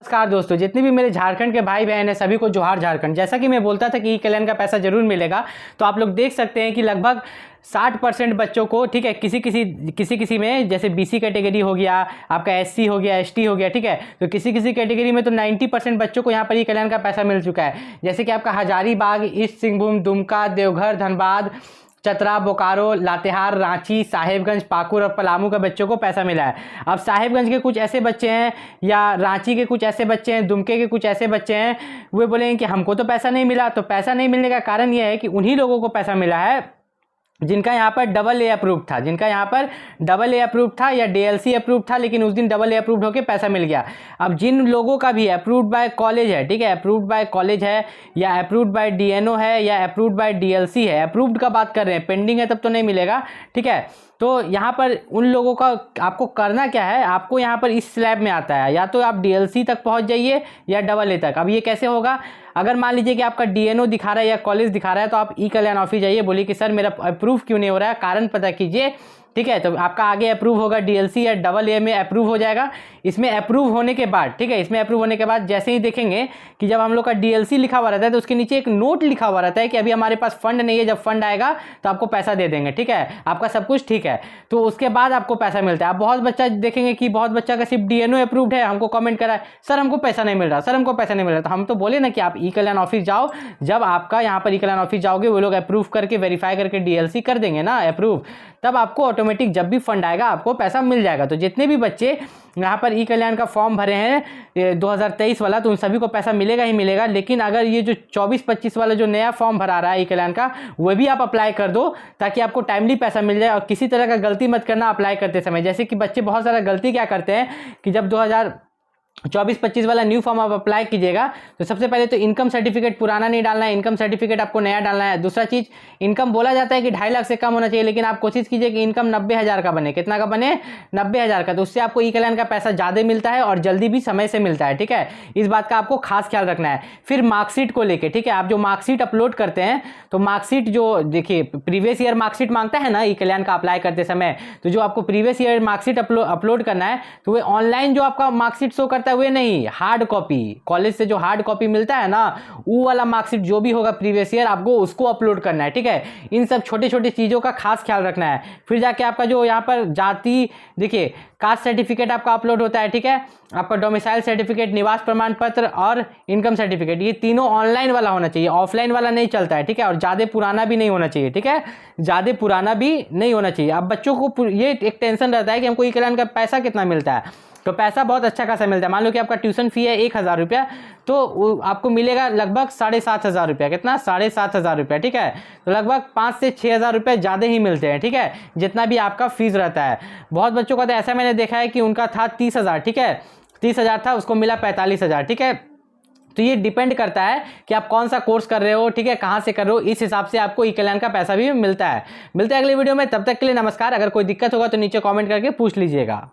नमस्कार दोस्तों, जितने भी मेरे झारखंड के भाई बहन हैं सभी को जोहार झारखंड। जैसा कि मैं बोलता था कि ई कल्याण का पैसा जरूर मिलेगा, तो आप लोग देख सकते हैं कि लगभग 60% बच्चों को, ठीक है, किसी में जैसे बीसी कैटेगरी हो गया, आपका एससी हो गया, एसटी हो गया, ठीक है, तो किसी कैटेगरी में तो 90% बच्चों को यहाँ पर ई कल्याण का पैसा मिल चुका है। जैसे कि आपका हजारीबाग, ईस्ट सिंहभूम, दुमका, देवघर, धनबाद, चतरा, बोकारो, लातेहार, रांची, साहेबगंज, पाकुड़ और पलामू के बच्चों को पैसा मिला है। अब साहेबगंज के कुछ ऐसे बच्चे हैं या रांची के कुछ ऐसे बच्चे हैं, दुमके के कुछ ऐसे बच्चे हैं, वे बोलेंगे कि हमको तो पैसा नहीं मिला। तो पैसा नहीं मिलने का कारण यह है कि उन्हीं लोगों को पैसा मिला है जिनका यहाँ पर डबल ए अप्रूव था, जिनका यहाँ पर डबल ए अप्रूव था या डीएलसी अप्रूव था, लेकिन उस दिन डबल ए अप्रूव होकर पैसा मिल गया। अब जिन लोगों का भी अप्रूव्ड बाय कॉलेज है, ठीक है, अप्रूव्ड बाय कॉलेज है या अप्रूव्ड बाय डीएनओ है या अप्रूव्ड बाय डीएलसी है, अप्रूव्ड का बात कर रहे हैं, पेंडिंग है तब तो नहीं मिलेगा, ठीक है। तो यहाँ पर उन लोगों का आपको करना क्या है, आपको यहाँ पर इस स्लैब में आता है, या तो आप डीएलसी तक पहुँच जाइए या डबल ए तक। अब ये कैसे होगा? अगर मान लीजिए कि आपका डीएनओ दिखा रहा है या कॉलेज दिखा रहा है, तो आप ई कल्याण ऑफिस जाइए, बोलिए कि सर मेरा अप्रूव क्यों नहीं हो रहा है, कारण पता कीजिए, ठीक है। तो आपका आगे अप्रूव होगा, डीएलसी या डबल ए में अप्रूव हो जाएगा। इसमें अप्रूव होने के बाद, ठीक है, इसमें अप्रूव होने के बाद जैसे ही देखेंगे कि जब हम लोग का डीएलसी लिखा हुआ रहता है तो उसके नीचे एक नोट लिखा हुआ रहता है कि अभी हमारे पास फंड नहीं है, जब फंड आएगा तो आपको पैसा दे देंगे, ठीक है, आपका सब कुछ ठीक है, तो उसके बाद आपको पैसा मिलता है। आप बहुत बच्चा देखेंगे कि बहुत बच्चा का सिर्फ डीएनओ अप्रूव्ड है, हमको कमेंट करा है सर हमको पैसा नहीं मिल रहा, सर हमको पैसा नहीं मिल रहा। तो हम तो बोले ना कि आप ई कल्याण ऑफिस जाओ, जब आपका यहाँ पर ई कल्याण ऑफिस जाओगे वो लोग अप्रूव करके वेरीफाई करके डीएलसी कर देंगे ना अप्रूव, तब आपको ऑटोमेटिक जब भी फंड आएगा आपको पैसा मिल जाएगा। तो जितने भी बच्चे यहाँ पर ई कल्याण का फॉर्म भरे हैं 2023 वाला, तो उन सभी को पैसा मिलेगा ही मिलेगा। लेकिन अगर ये जो 24-25 वाला जो नया फॉर्म भरा रहा है ई कल्याण का, वो भी आप अप्लाई कर दो ताकि आपको टाइमली पैसा मिल जाए। और किसी तरह का गलती मत करना अप्लाई करते समय। जैसे कि बच्चे बहुत सारा गलती क्या करते हैं कि जब 2024-25 वाला न्यू फॉर्म आप अप्लाई कीजिएगा तो सबसे पहले तो इनकम सर्टिफिकेट पुराना नहीं डालना है, इनकम सर्टिफिकेट आपको नया डालना है। दूसरा चीज़, इनकम बोला जाता है कि 2.5 लाख से कम होना चाहिए, लेकिन आप कोशिश कीजिए कि इनकम 90,000 का बने। कितना का बने? 90,000 का। तो उससे आपको ई कल्याण का पैसा ज़्यादा मिलता है और जल्दी भी समय से मिलता है, ठीक है। इस बात का आपको खास ख्याल रखना है। फिर मार्कशीट को लेकर, ठीक है, आप जो मार्कशीट अपलोड करते हैं तो मार्कशीट जो देखिए प्रीवियस ईयर मार्कशीट मांगता है ना ई कल्याण का अप्लाई करते समय, तो जो आपको प्रीवियस ईयर मार्कशीट अपलोड करना है तो वो ऑनलाइन जो आपका मार्कशीट शो करता है वो नहीं, हार्ड कॉपी, कॉलेज से जो हार्ड कॉपी मिलता है ना, वो वाला मार्कशीट जो भी होगा प्रीवियस ईयर आपको उसको अपलोड करना है, ठीक है। इन सब छोटे छोटे चीज़ों का खास ख्याल रखना है। फिर जाके आपका जो यहाँ पर जाति, देखिए कास्ट सर्टिफिकेट आपका अपलोड होता है, ठीक है, आपका डोमिसाइल सर्टिफिकेट, निवास प्रमाण पत्र और इनकम सर्टिफिकेट, ये तीनों ऑनलाइन वाला होना चाहिए, ऑफलाइन वाला नहीं चलता है, ठीक है। और ज़्यादा पुराना भी नहीं होना चाहिए, ठीक है, ज़्यादा पुराना भी नहीं होना चाहिए। अब बच्चों को ये एक टेंशन रहता है कि हमको ई कल्याण का पैसा कितना मिलता है, तो पैसा बहुत अच्छा खासा मिलता है। मान लो कि आपका ट्यूशन फी है 1,000 रुपया, तो आपको मिलेगा लगभग 7,500 रुपया। कितना? 7,500 रुपया, ठीक है। तो लगभग 5 से 6,000 रुपये ज़्यादा ही मिलते हैं, ठीक है, जितना भी आपका फीस रहता है। बहुत बच्चों का तो ऐसा मैंने देखा है कि उनका था 30,000, ठीक है, 30,000 था, उसको मिला 45,000, ठीक है। तो ये डिपेंड करता है कि आप कौन सा कोर्स कर रहे हो, ठीक है, कहाँ से कर रहे हो, इस हिसाब से आपको ई कल्याण का पैसा भी मिलता है। मिलते हैं अगले वीडियो में, तब तक के लिए नमस्कार। अगर कोई दिक्कत होगा तो नीचे कमेंट करके पूछ लीजिएगा।